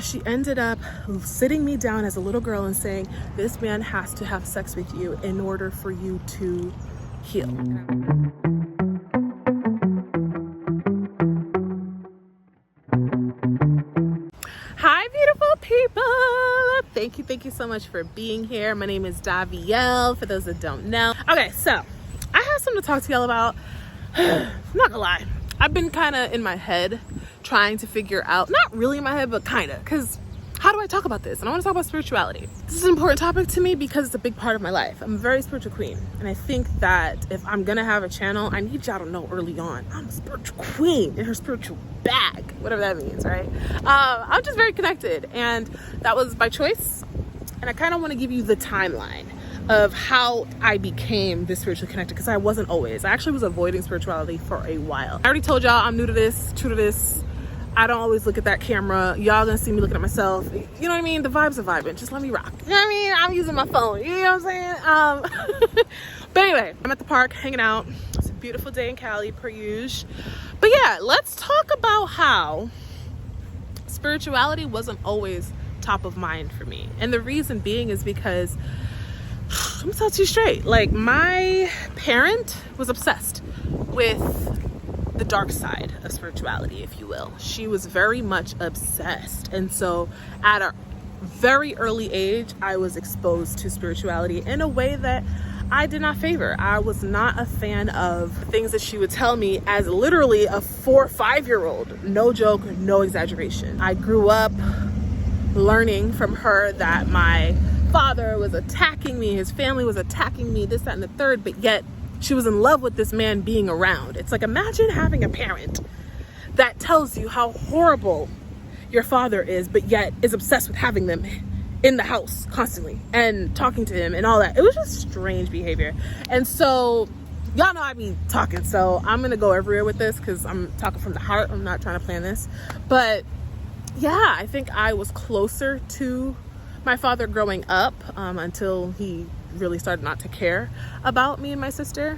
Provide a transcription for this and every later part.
She ended up sitting me down as a little girl and saying, this man has to have sex with you in order for you to heal. Hi, beautiful people. Thank you so much for being here. My name is Davielle, for those that don't know. Okay, so I have something to talk to y'all about. I'm not gonna lie, I've been kind of in my head trying to figure out, not really in my head, but kind of, because how do I talk about this? And I want to talk about spirituality. This is an important topic to me because it's a big part of my life. I'm a very spiritual queen, and I think that if I'm gonna have a channel, I need y'all to know early on, I'm a spiritual queen in her spiritual bag, whatever that means, right? I'm just very connected, and that was by choice. And I kind of want to give you the timeline of how I became this spiritually connected, because I wasn't always. I actually was avoiding spirituality for a while. I already told y'all I'm new to this, true to this. I don't always look at that camera. Y'all gonna see me looking at myself. You know what I mean? The vibes are vibing. Just let me rock. You know what I mean? I'm using my phone. You know what I'm saying? But anyway, I'm at the park hanging out. It's a beautiful day in Cali, per usual. But yeah, let's talk about how spirituality wasn't always top of mind for me. And the reason being is because, I'm gonna tell you straight, like, my parent was obsessed with the dark side of spirituality, if you will. She was very much obsessed. And so at a very early age, I was exposed to spirituality in a way that I did not favor. I was not a fan of things that she would tell me as literally a 4 or 5-year-old. No joke, no exaggeration. I grew up learning from her that my father was attacking me, his family was attacking me, this, that, and the third, but yet she was in love with this man being around. It's like, imagine having a parent that tells you how horrible your father is, but yet is obsessed with having them in the house constantly and talking to him and all that. It was just strange behavior. And so y'all know I be talking, so I'm gonna go everywhere with this because I'm talking from the heart. I'm not trying to plan this. But yeah, I think I was closer to my father growing up until he really started not to care about me and my sister,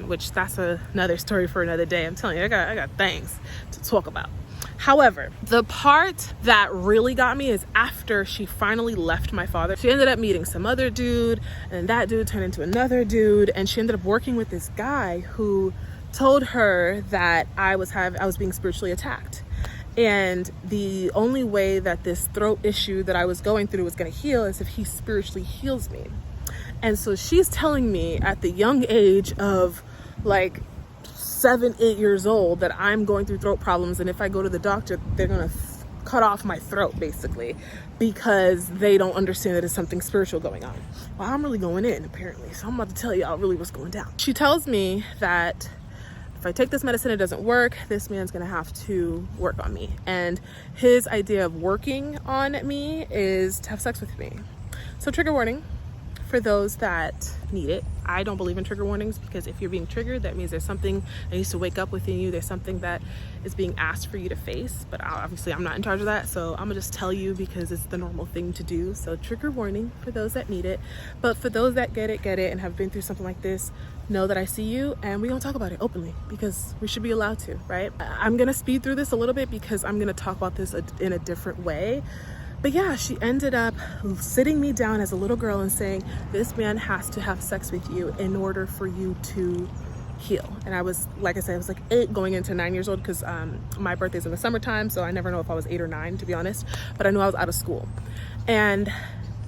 which that's another story for another day. I'm telling you, I got things to talk about. However, the part that really got me is after she finally left my father. She ended up meeting some other dude, and that dude turned into another dude, and she ended up working with this guy who told her that I was being spiritually attacked. And the only way that this throat issue that I was going through was going to heal is if he spiritually heals me. And so she's telling me at the young age of like 7, 8 years old that I'm going through throat problems, and if I go to the doctor, they're gonna cut off my throat, basically, because they don't understand that it's something spiritual going on. Well, I'm really going in, apparently, so I'm about to tell y'all really what's going down. She tells me that if I take this medicine, it doesn't work, this man's gonna have to work on me. And his idea of working on me is to have sex with me. So trigger warning for those that need it. I don't believe in trigger warnings, because if you're being triggered, that means there's something that needs to wake up within you. There's something that is being asked for you to face, but obviously I'm not in charge of that, so I'm gonna just tell you because it's the normal thing to do. So trigger warning for those that need it. But for those that get it and have been through something like this, know that I see you, and we're gonna talk about it openly because we should be allowed to, right? I'm gonna speed through this a little bit because I'm gonna talk about this in a different way. But yeah, she ended up sitting me down as a little girl and saying, this man has to have sex with you in order for you to heal. And I was, like I said, I was like 8 going into 9 years old, because my birthday's in the summertime, so I never know if I was 8 or 9, to be honest, but I knew I was out of school. And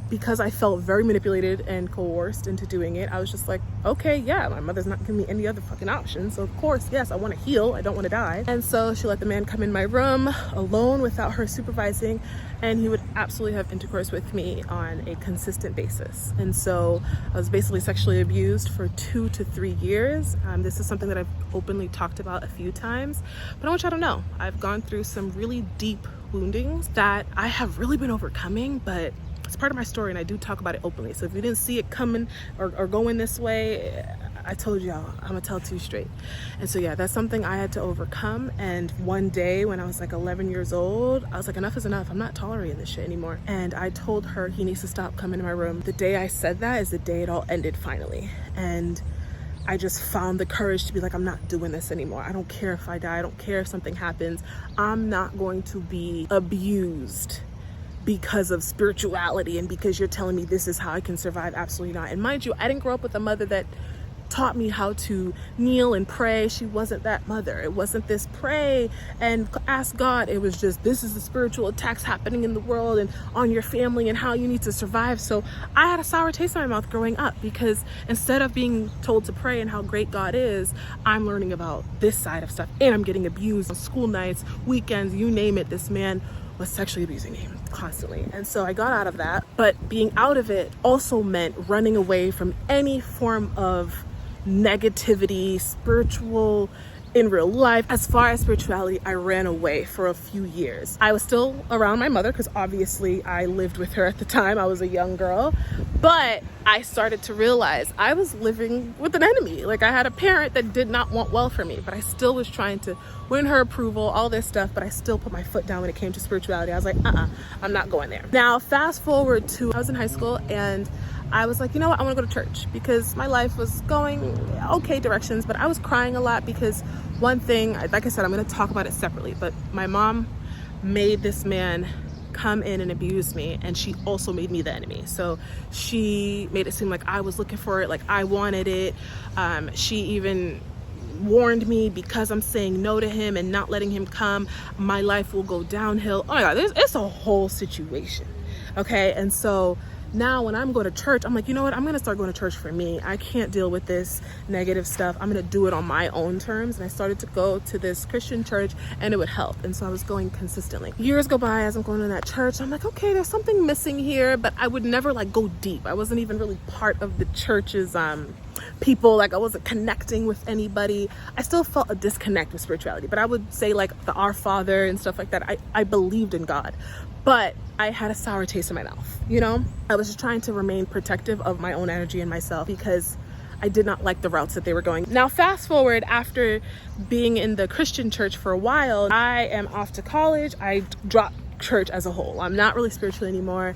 because I felt very manipulated and coerced into doing it, I was just like, okay, yeah, my mother's not giving me any other fucking option, so of course, yes, I want to heal, I don't want to die. And so she let the man come in my room alone without her supervising, and he would absolutely have intercourse with me on a consistent basis. And so I was basically sexually abused for 2 to 3 years. This is something that I've openly talked about a few times, but I want y'all to know I've gone through some really deep woundings that I have really been overcoming, but it's part of my story and I do talk about it openly. So if you didn't see it coming or going this way, I told y'all, I'm gonna tell it to you straight. And so yeah, that's something I had to overcome. And one day when I was like 11 years old, I was like, enough is enough. I'm not tolerating this shit anymore. And I told her he needs to stop coming to my room. The day I said that is the day it all ended finally. And I just found the courage to be like, I'm not doing this anymore. I don't care if I die. I don't care if something happens. I'm not going to be abused because of spirituality and because you're telling me this is how I can survive. Absolutely not. And mind you, I didn't grow up with a mother that taught me how to kneel and pray. She wasn't that mother. It wasn't this pray and ask God. It was just, this is the spiritual attacks happening in the world and on your family and how you need to survive. So I had a sour taste in my mouth growing up, because instead of being told to pray and how great God is, I'm learning about this side of stuff, and I'm getting abused on school nights, weekends, you name it. This man was sexually abusing me constantly. And so I got out of that, but being out of it also meant running away from any form of negativity, spiritual, in real life. As far as spirituality, I ran away for a few years. I was still around my mother because obviously I lived with her at the time. I was a young girl, but I started to realize I was living with an enemy. Like, I had a parent that did not want well for me, but I still was trying to win her approval, all this stuff, but I still put my foot down when it came to spirituality. I was like, I'm not going there. Now, fast forward to, I was in high school, and I was like, you know what, I want to go to church, because my life was going okay directions, but I was crying a lot because one thing, like I said, I'm going to talk about it separately, but my mom made this man come in and abuse me, and she also made me the enemy. So she made it seem like I was looking for it, like I wanted it. She even warned me, because I'm saying no to him and not letting him come, my life will go downhill. Oh my God, it's a whole situation. Okay, and so now when I'm going to church, I'm like, you know what? I'm going to start going to church for me. I can't deal with this negative stuff. I'm going to do it on my own terms. And I started to go to this Christian church, and it would help. And so I was going consistently. Years go by as I'm going to that church. I'm like, okay, there's something missing here, but I would never like go deep. I wasn't even really part of the church's people. Like, I wasn't connecting with anybody. I still felt a disconnect with spirituality, but I would say like the Our Father and stuff like that. I believed in God, but I had a sour taste in my mouth, you know? I was just trying to remain protective of my own energy and myself, because I did not like the routes that they were going. Now, fast forward, after being in the Christian church for a while, I am off to college. I dropped church as a whole. I'm not really spiritual anymore.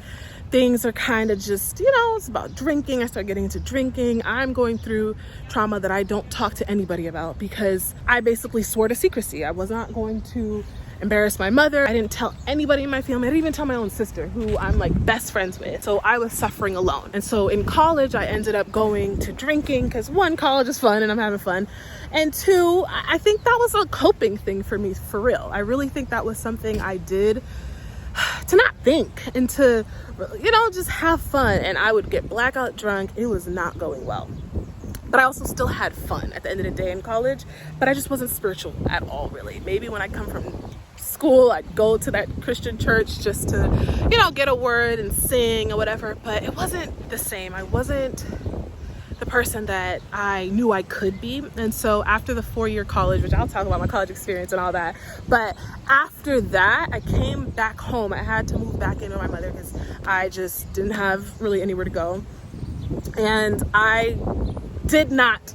Things are kind of just, you know, it's about drinking. I started getting into drinking. I'm going through trauma that I don't talk to anybody about, because I basically swore to secrecy. I was not going to embarrass my mother. I didn't tell anybody in my family. I didn't even tell my own sister, who I'm like best friends with. So I was suffering alone. And so in college, I ended up going to drinking, because one, college is fun and I'm having fun. And two, I think that was a coping thing for me, for real. I really think that was something I did to not think and to, you know, just have fun. And I would get blackout drunk. It was not going well. But I also still had fun at the end of the day in college, but I just wasn't spiritual at all, really. Maybe when I come from school, I'd go to that Christian church just to, you know, get a word and sing or whatever, but it wasn't the same. I wasn't the person that I knew I could be. And so after the 4-year college, which I'll talk about my college experience and all that, but after that, I came back home. I had to move back in with my mother because I just didn't have really anywhere to go. And I did not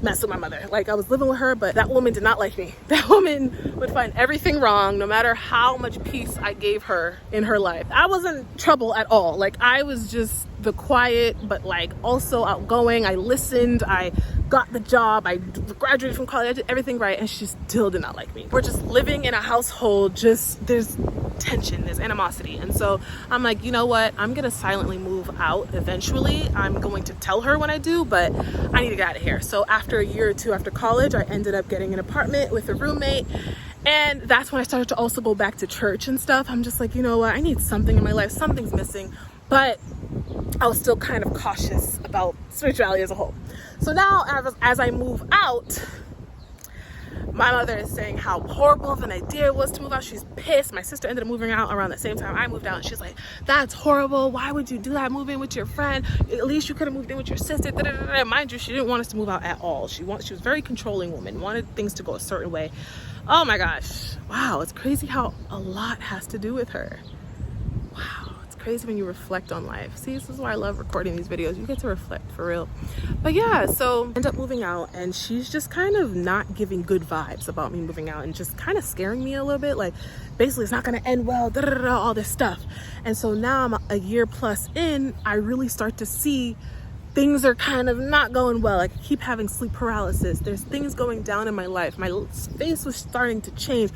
mess with my mother. Like, I was living with her, but that woman did not like me. That woman would find everything wrong, no matter how much peace I gave her in her life. I wasn't trouble at all. Like, I was just the quiet, but like also outgoing. I listened, I got the job, I graduated from college, I did everything right, and she still did not like me. We're just living in a household, just there's tension, there's animosity. And so I'm like, you know what, I'm gonna silently move out eventually. I'm going to tell her when I do, but I need to get out of here. So after a year or two after college, I ended up getting an apartment with a roommate. And that's when I started to also go back to church and stuff. I'm just like, you know what, I need something in my life, something's missing. But I was still kind of cautious about spirituality as a whole. So now as I move out, my mother is saying how horrible of an idea it was to move out. She's pissed. My sister ended up moving out around the same time I moved out. And she's like, that's horrible. Why would you do that? Move in with your friend. At least you could have moved in with your sister. Da-da-da-da. Mind you, she didn't want us to move out at all. She was a very controlling woman, wanted things to go a certain way. Oh my gosh. Wow. It's crazy how a lot has to do with her. Wow. Crazy when you reflect on life. See, this is why I love recording these videos. You get to reflect for real. But yeah, so I end up moving out, and she's just kind of not giving good vibes about me moving out and just kind of scaring me a little bit. Like, basically it's not going to end well, all this stuff. And so now I'm a year plus in, I really start to see things are kind of not going well. Like, I keep having sleep paralysis. There's things going down in my life. My face was starting to change.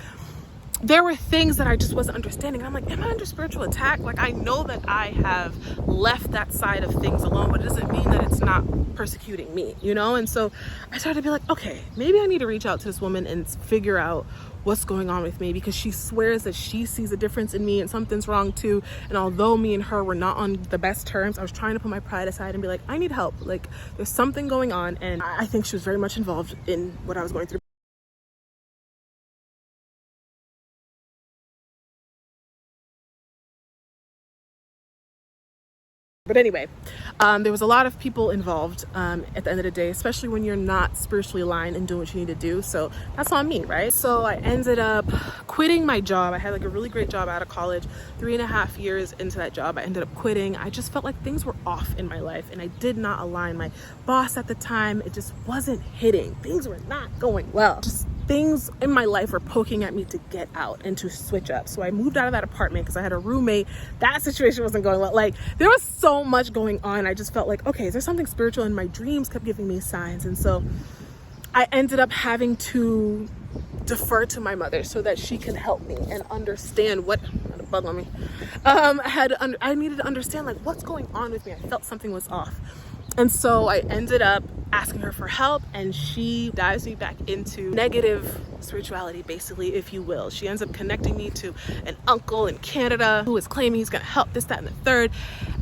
there were things that I just wasn't understanding. And I'm like, am I under spiritual attack? Like, I know that I have left that side of things alone, but it doesn't mean that it's not persecuting me, you know? And so I started to be like, okay, maybe I need to reach out to this woman and figure out what's going on with me, because she swears that she sees a difference in me and something's wrong too. And although me and her were not on the best terms, I was trying to put my pride aside and be like, I need help. Like, there's something going on. And I think she was very much involved in what I was going through. But anyway, there was a lot of people involved at the end of the day, especially when you're not spiritually aligned and doing what you need to do. So that's on me, right? So I ended up quitting my job. I had like a really great job out of college. 3.5 years into that job, I ended up quitting. I just felt like things were off in my life and I did not align. My boss at the time, it just wasn't hitting. Things were not going well. Just things in my life were poking at me to get out and to switch up. So I moved out of that apartment because I had a roommate. That situation wasn't going well. Like, there was so much going on. I just felt like, okay, is there something spiritual? And my dreams kept giving me signs. And so I ended up having to defer to my mother so that she can help me and understand what, a bug on me. I needed to understand like what's going on with me. I felt something was off. And so I ended up asking her for help, and she dives me back into negative spirituality, basically, if you will. She ends up connecting me to an uncle in Canada who is claiming he's gonna help this, that, and the third.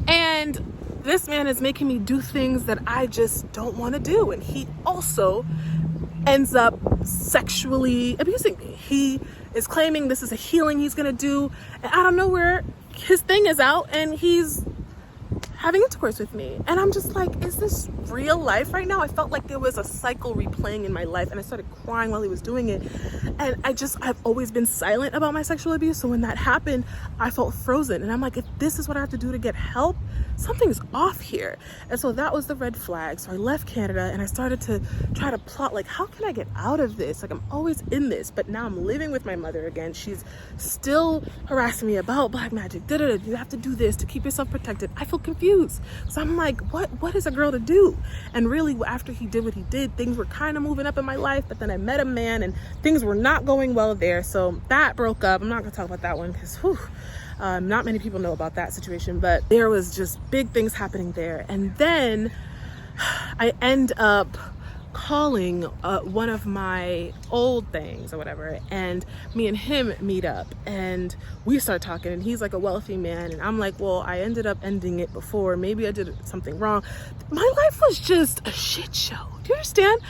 And this man is making me do things that I just don't want to do. And he also ends up sexually abusing me. He is claiming this is a healing he's gonna do, and I don't know where his thing is out, and he's having intercourse with me. And I'm just like, is this real life right now? I felt like there was a cycle replaying in my life, and I started crying while he was doing it. And I've always been silent about my sexual abuse. So when that happened, I felt frozen. And I'm like, if this is what I have to do to get help, something's off here. And so that was the red flag. So I left Canada and I started to try to plot, like, how can I get out of this? Like, I'm always in this, but now I'm living with my mother again. She's still harassing me about black magic. You have to do this to keep yourself protected. I feel confused. So I'm like, what is a girl to do? And really, after he did what he did, things were kind of moving up in my life, but then I met a man and things were not going well there. So that broke up. I'm not gonna talk about that one because not many people know about that situation, but there was just big things happening there. And then I end up calling one of my old things or whatever, and me and him meet up and we start talking, and he's like a wealthy man, and I'm like, well, I ended up ending it before, maybe I did something wrong. My life was just a shit show, do you understand?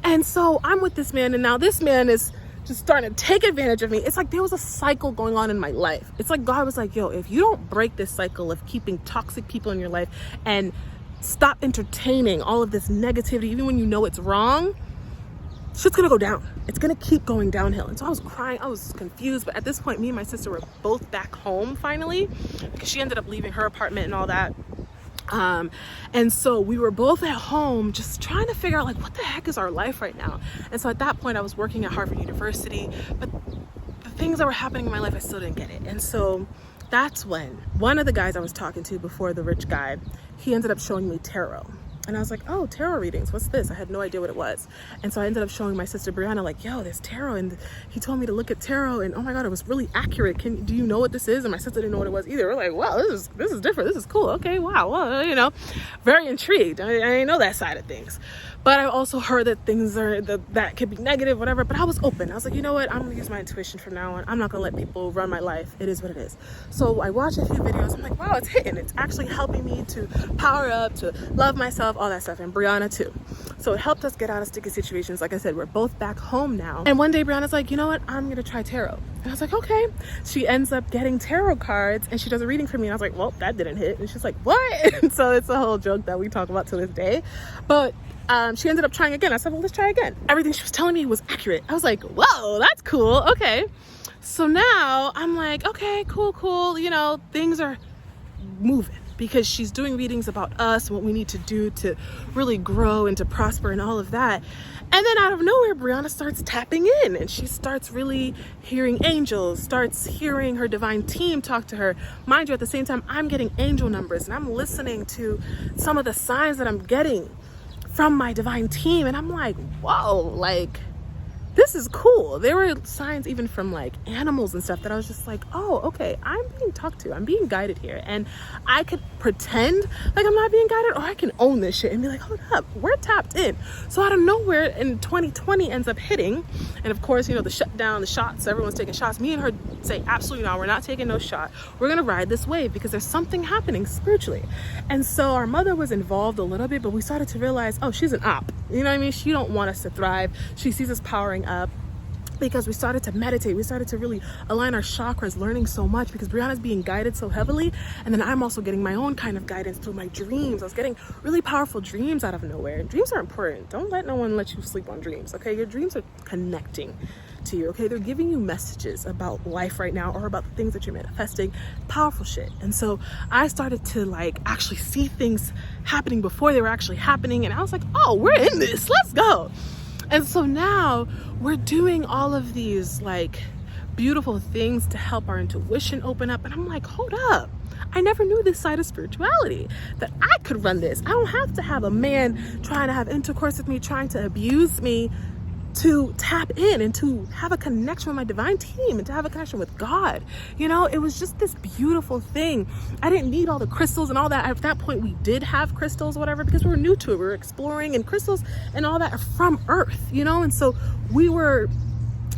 And so I'm with this man, and now this man is just starting to take advantage of me. It's like there was a cycle going on in my life. It's like God was like, yo, if you don't break this cycle of keeping toxic people in your life and stop entertaining all of this negativity, even when you know it's wrong, shit's gonna go down. It's gonna keep going downhill. And so I was crying, I was confused, but at this point, me and my sister were both back home finally, because she ended up leaving her apartment and all that. And so we were both at home just trying to figure out, like, what the heck is our life right now? And so at that point, I was working at Harvard University, but the things that were happening in my life, I still didn't get it. And so that's when one of the guys I was talking to before, the rich guy, he ended up showing me tarot. And I was like, oh, tarot readings, what's this? I had no idea what it was. And so I ended up showing my sister Briana, like, yo, there's tarot. And he told me to look at tarot, and oh my God, it was really accurate. Do you know what this is? And my sister didn't know what it was either. We're like, wow, this is different. This is cool. Okay, wow. Well, you know, very intrigued. I didn't know that side of things. But I also heard that things that could be negative, whatever. But I was open. I was like, you know what? I'm gonna use my intuition from now on. I'm not gonna let people run my life. It is what it is. So I watched a few videos. I'm like, wow, it's hitting. It's actually helping me to power up, to love myself, all that stuff. And Briana too. So it helped us get out of sticky situations. Like I said, we're both back home now. And one day Briana's like, you know what? I'm gonna try tarot. And I was like, okay. She ends up getting tarot cards and she does a reading for me. And I was like, well, that didn't hit. And she's like, what? And so it's a whole joke that we talk about to this day. But she ended up trying again. I said, well, let's try again. Everything she was telling me was accurate. I was like, whoa, that's cool. Okay. So now I'm like, okay, cool. You know, things are moving because she's doing readings about us and what we need to do to really grow and to prosper and all of that. And then out of nowhere, Briana starts tapping in and she starts really hearing angels, starts hearing her divine team talk to her. Mind you, at the same time, I'm getting angel numbers and I'm listening to some of the signs that I'm getting from my divine team. And I'm like, whoa, like, this is cool. There were signs even from like animals and stuff that I was just like, oh, okay, I'm being talked to, I'm being guided here. And I could pretend like I'm not being guided, or I can own this shit and be like, hold up, we're tapped in. So out of nowhere in 2020 ends up hitting. And of course, you know, the shutdown, the shots, everyone's taking shots. Me and her say, absolutely not, we're not taking no shot. We're gonna ride this wave because there's something happening spiritually. And so our mother was involved a little bit, but we started to realize, oh, she's an op. You know what I mean? She don't want us to thrive. She sees us powering up, because we started to meditate. We started to really align our chakras, learning so much because Briana's being guided so heavily. And then I'm also getting my own kind of guidance through my dreams. I was getting really powerful dreams out of nowhere. And dreams are important. Don't let no one let you sleep on dreams, okay? Your dreams are connecting to you, okay? They're giving you messages about life right now, or about the things that you're manifesting. Powerful shit. And so I started to like actually see things happening before they were actually happening. And I was like, oh, we're in this, let's go. And so now we're doing all of these like beautiful things to help our intuition open up. And I'm like, hold up, I never knew this side of spirituality, that I could run this. I don't have to have a man trying to have intercourse with me, trying to abuse me, to tap in and to have a connection with my divine team and to have a connection with God. You know, it was just this beautiful thing. I didn't need all the crystals and all that. At that point, we did have crystals or whatever because we were new to it. We were exploring, and crystals and all that are from Earth, you know? And so we were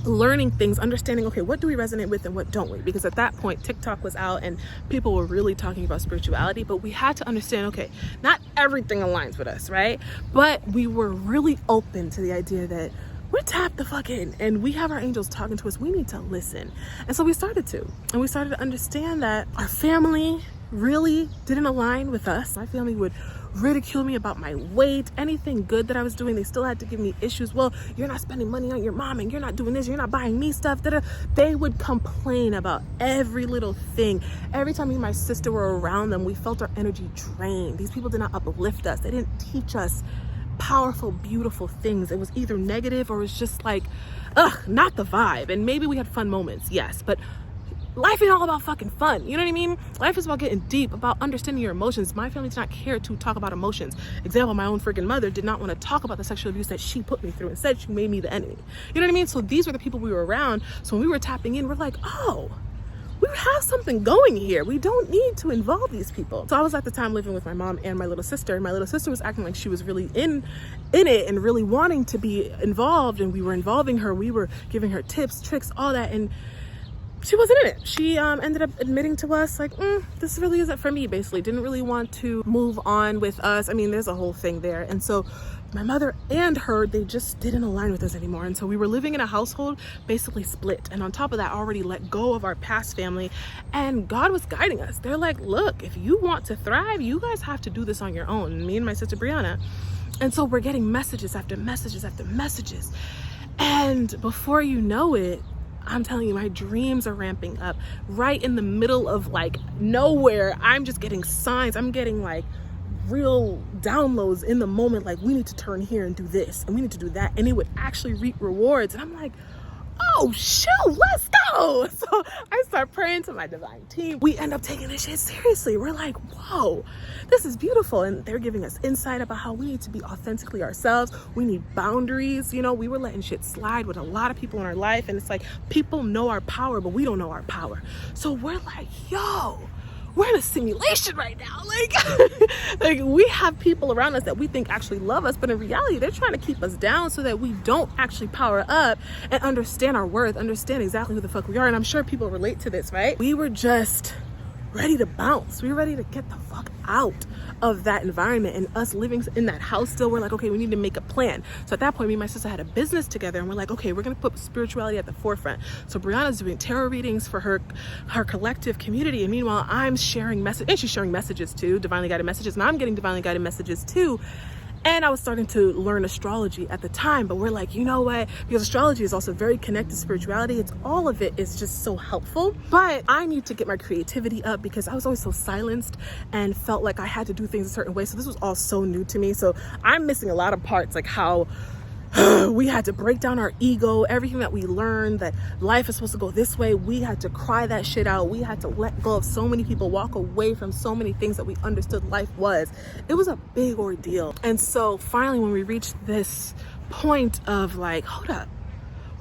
learning things, understanding, okay, what do we resonate with and what don't we? Because at that point, TikTok was out and people were really talking about spirituality, but we had to understand, okay, not everything aligns with us, right? But we were really open to the idea that we're tapped the fuck in and we have our angels talking to us. We need to listen. And so we started to, and we started to understand that our family really didn't align with us. My family would ridicule me about my weight, anything good that I was doing. They still had to give me issues. Well, you're not spending money on your mom and you're not doing this, you're not buying me stuff. They would complain about every little thing. Every time me and my sister were around them, we felt our energy drained. These people did not uplift us. They didn't teach us powerful, beautiful things. It was either negative or it was just like, ugh, not the vibe. And maybe we had fun moments, yes, but life ain't all about fucking fun. You know what I mean? Life is about getting deep, about understanding your emotions. My family did not care to talk about emotions. Example, my own freaking mother did not want to talk about the sexual abuse that she put me through. Instead, she made me the enemy. You know what I mean? So these were the people we were around. So when we were tapping in, we're like, oh, we have something going here. We don't need to involve these people. So I was at the time living with my mom and my little sister, and my little sister was acting like she was really in it and really wanting to be involved, and we were involving her. We were giving her tips, tricks, all that, and she wasn't in it. She ended up admitting to us like, this really isn't for me, basically. Didn't really want to move on with us. I mean, there's a whole thing there. And so my mother and her, they just didn't align with us anymore. And so we were living in a household basically split. And on top of that, already let go of our past family. And God was guiding us. They're like, look, if you want to thrive, you guys have to do this on your own. And me and my sister Briana. And so we're getting messages after messages after messages. And before you know it, I'm telling you, my dreams are ramping up right in the middle of like nowhere. I'm just getting signs. I'm getting like real downloads in the moment. Like, we need to turn here and do this and we need to do that. And it would actually reap rewards. And I'm like, oh shoot, let's go. So I start praying to my divine team. We end up taking this shit seriously. We're like, whoa, this is beautiful. And they're giving us insight about how we need to be authentically ourselves. We need boundaries. You know, we were letting shit slide with a lot of people in our life. And it's like, people know our power, but we don't know our power. So we're like, yo, we're in a simulation right now. Like we have people around us that we think actually love us, but in reality, they're trying to keep us down so that we don't actually power up and understand our worth, understand exactly who the fuck we are. And I'm sure people relate to this, right? We were just ready to bounce. We were ready to get the fuck out of that environment, and us living in that house still, we're like, okay, we need to make a plan. So at that point, me and my sister had a business together, and we're like, okay, we're gonna put spirituality at the forefront. So Briana's doing tarot readings for her collective community, and meanwhile I'm sharing messages, and she's sharing messages too, divinely guided messages, and I'm getting divinely guided messages too. And I was starting to learn astrology at the time, but we're like, you know what? Because astrology is also very connected to spirituality. It's all of it is just so helpful. But I need to get my creativity up because I was always so silenced and felt like I had to do things a certain way. So this was all so new to me. So I'm missing a lot of parts, like how we had to break down our ego, everything that we learned, that life is supposed to go this way. We had to cry that shit out. We had to let go of so many people, walk away from so many things that we understood life was. It was a big ordeal. And so finally, when we reached this point of like, hold up,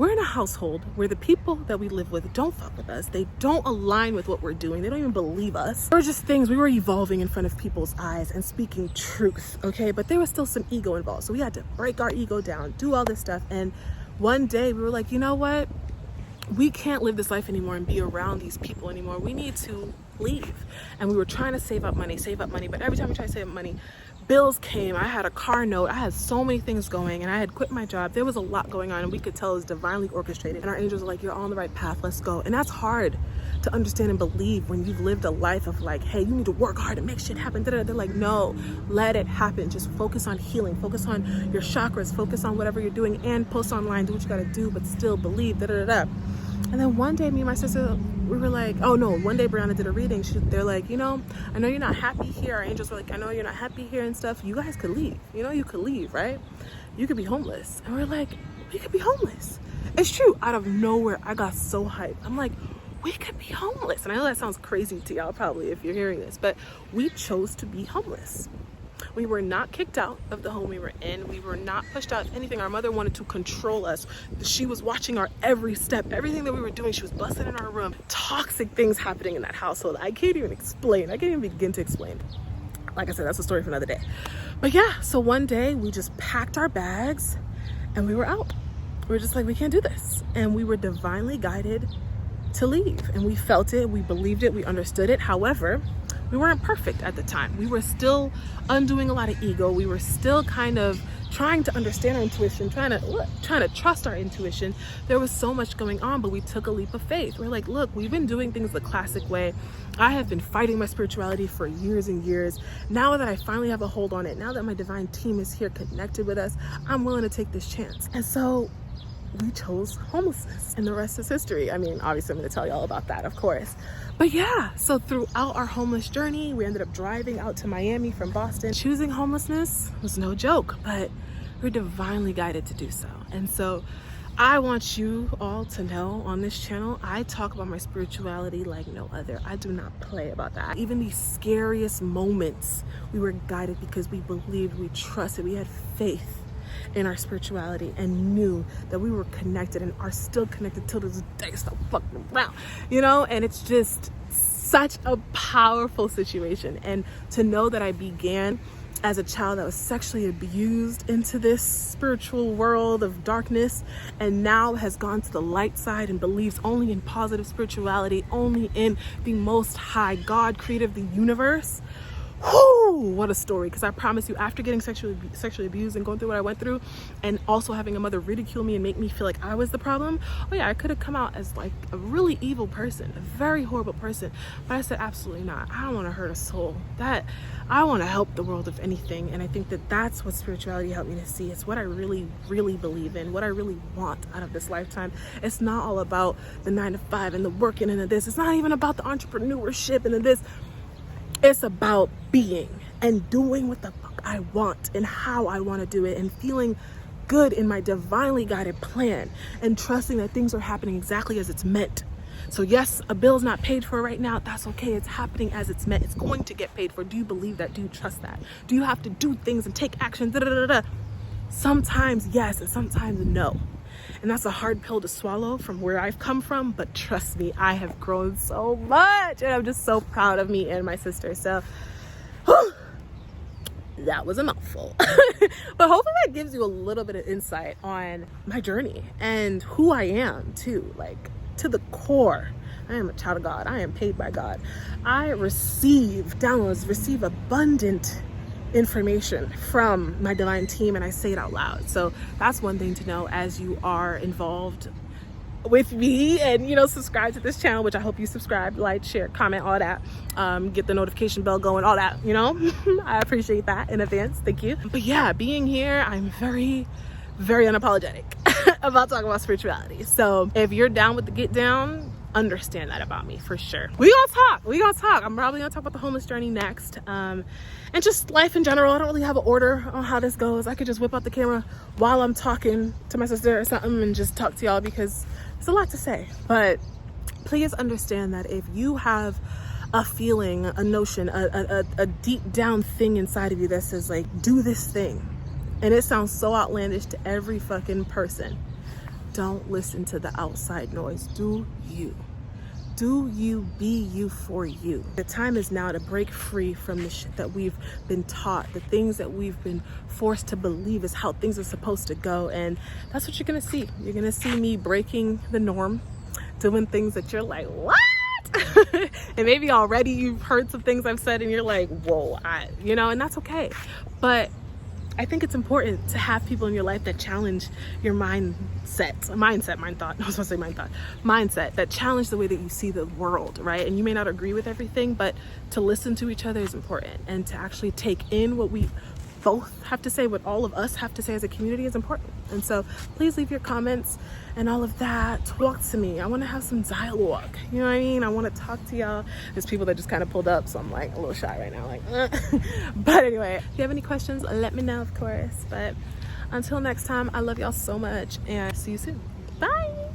we're in a household where the people that we live with don't fuck with us. They don't align with what we're doing. They don't even believe us. There were just things, we were evolving in front of people's eyes and speaking truth, okay? But there was still some ego involved. So we had to break our ego down, do all this stuff. And one day we were like, you know what? We can't live this life anymore and be around these people anymore. We need to leave. And we were trying to save up money. But every time we tried to save up money, bills came. I had a car note. I had so many things going, and I had quit my job. There was a lot going on, and we could tell it was divinely orchestrated. And our angels were like, you're on the right path. Let's go. And that's hard to understand and believe when you've lived a life of like, hey, you need to work hard and make shit happen. They're like, no, let it happen. Just focus on healing. Focus on your chakras. Focus on whatever you're doing, and post online. Do what you got to do, but still believe. And then one day, me and my sister, we were like, oh no, one day Briana did a reading. They're like, you know, I know you're not happy here. Our angels were like, I know you're not happy here and stuff. You guys could leave. You know, you could leave, right? You could be homeless. And we're like, we could be homeless. It's true. Out of nowhere, I got so hyped. I'm like, we could be homeless. And I know that sounds crazy to y'all probably if you're hearing this, but we chose to be homeless. We were not kicked out of the home we were in. We were not pushed out of anything. Our mother wanted to control us. She was watching our every step, everything that we were doing. She was busting in our room. Toxic things happening in that household. I can't even explain. I can't even begin to explain. Like I said, that's a story for another day. But yeah, so one day we just packed our bags and we were out. We were just like, we can't do this. And we were divinely guided to leave. And we felt it, we believed it, we understood it. However, we weren't perfect at the time. We were still undoing a lot of ego. We were still kind of trying to understand our intuition, trying to trust our intuition. There was so much going on, but we took a leap of faith. We're like, look, we've been doing things the classic way. I have been fighting my spirituality for years and years. Now that I finally have a hold on it, now that my divine team is here connected with us, I'm willing to take this chance. And so we chose homelessness, and the rest is history. I mean, obviously I'm going to tell you all about that, of course. But yeah, so throughout our homeless journey, we ended up driving out to Miami from Boston. Choosing homelessness was no joke, but we're divinely guided to do so. And so I want you all to know on this channel, I talk about my spirituality like no other. I do not play about that. Even the scariest moments, we were guided because we believed, we trusted, we had faith in our spirituality and knew that we were connected and are still connected till this day. Stop fucking around, you know? And it's just such a powerful situation. And to know that I began as a child that was sexually abused into this spiritual world of darkness, and now has gone to the light side and believes only in positive spirituality, only in the Most High God, creator of the universe. Whoo, what a story. Because I promise you, after getting sexually abused and going through what I went through, and also having a mother ridicule me and make me feel like I was the problem, oh yeah, I could have come out as like a really evil person, a very horrible person. But I said, absolutely not. I don't want to hurt a soul. That I want to help the world, if anything. And I think that that's what spirituality helped me to see. It's what I really, really believe in, what I really want out of this lifetime. It's not all about the 9-to-5 and the working and the this. It's not even about the entrepreneurship and the this. It's about being and doing what the fuck I want and how I want to do it, and feeling good in my divinely guided plan, and trusting that things are happening exactly as it's meant. So yes, a bill's not paid for right now. That's okay. It's happening as it's meant. It's going to get paid for. Do you believe that? Do you trust that? Do you have to do things and take action? Sometimes yes, and sometimes no. And that's a hard pill to swallow from where I've come from, but trust me, I have grown so much, and I'm just so proud of me and my sister. So whew, that was a mouthful. But hopefully that gives you a little bit of insight on my journey and who I am too, like to the core. I am a child of God. I am paid by God. I receive downloads, receive abundant information from my divine team, and I say it out loud. So that's one thing to know as you are involved with me, and you know, subscribe to this channel, which I hope you subscribe, like, share, comment, all that, get the notification bell going, all that, you know. I appreciate that in advance. Thank you. But yeah, being here, I'm very, very unapologetic about talking about spirituality. So if you're down with the get down, understand that about me for sure. We gonna talk. I'm probably gonna talk about the homeless journey next, and just life in general. I don't really have an order on how this goes. I could just whip out the camera while I'm talking to my sister or something and just talk to y'all, because there's a lot to say. But please understand that if you have a feeling, a notion, a deep down thing inside of you that says like, do this thing, and it sounds so outlandish to every fucking person, don't listen to the outside noise. Do you. Do you, be you for you. The time is now to break free from the shit that we've been taught, the things that we've been forced to believe is how things are supposed to go. And that's what you're gonna see. You're gonna see me breaking the norm, doing things that you're like, what? And maybe already you've heard some things I've said and you're like, whoa, and that's okay. But I think it's important to have people in your life that challenge your mindset, that challenge the way that you see the world, right? And you may not agree with everything, but to listen to each other is important, and to actually take in what we both have to say, what all of us have to say as a community is important. And so please leave your comments and all of that. Talk to me. I want to have some dialogue. You know what I mean? I want to talk to y'all. There's people that just kind of pulled up, so I'm like a little shy right now, But anyway, if you have any questions, let me know, of course. But until next time, I love y'all so much, and see you soon. Bye.